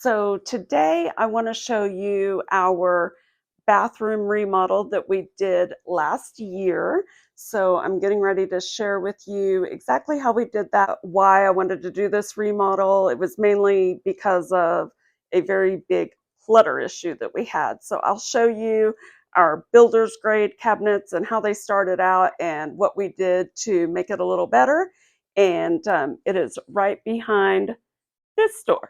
So today I want to show you our bathroom remodel that we did last year. So I'm getting ready to share with you exactly how we did that, why I wanted to do this remodel. It was mainly because of a very big clutter issue that we had. So I'll show you our builder's grade cabinets and how they started out and what we did to make it a little better. And it is right behind this door.